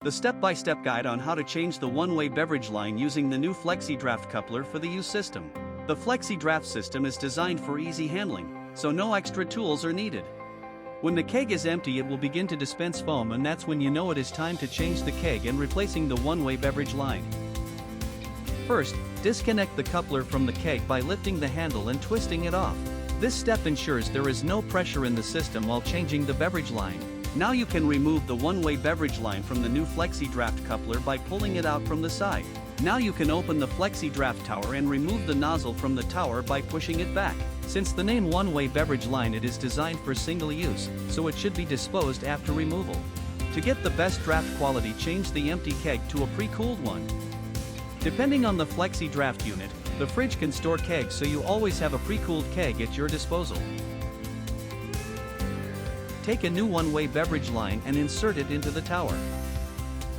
The step-by-step guide on how to change the one-way beverage line using the new FlexiDraft coupler for the U system. The FlexiDraft system is designed for easy handling, so no extra tools are needed. When the keg is empty, it will begin to dispense foam, and that's when you know it is time to change the keg and replacing the one-way beverage line. First, disconnect the coupler from the keg by lifting the handle and twisting it off. This step ensures there is no pressure in the system while changing the beverage line. Now you can remove the one-way beverage line from the new FlexiDraft coupler by pulling it out from the side. Now you can open the FlexiDraft tower and remove the nozzle from the tower by pushing it back. Since the name one-way beverage line, it is designed for single use, so it should be disposed after removal. To get the best draft quality, change the empty keg to a pre-cooled one. Depending on the FlexiDraft unit, the fridge can store kegs, so you always have a pre-cooled keg at your disposal. Take a new one-way beverage line and insert it into the tower.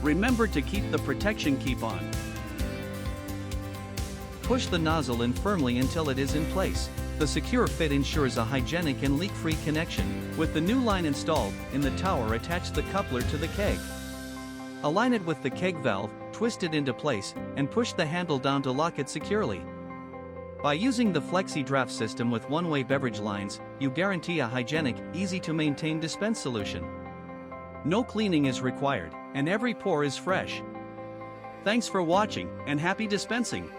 Remember to keep the protection key on. Push the nozzle in firmly until it is in place. The secure fit ensures a hygienic and leak-free connection. With the new line installed in the tower, attach the coupler to the keg. Align it with the keg valve, twist it into place, and push the handle down to lock it securely. By using the FlexiDraft system with one-way beverage lines, you guarantee a hygienic, easy-to-maintain dispense solution. No cleaning is required, and every pour is fresh. Thanks for watching, and happy dispensing!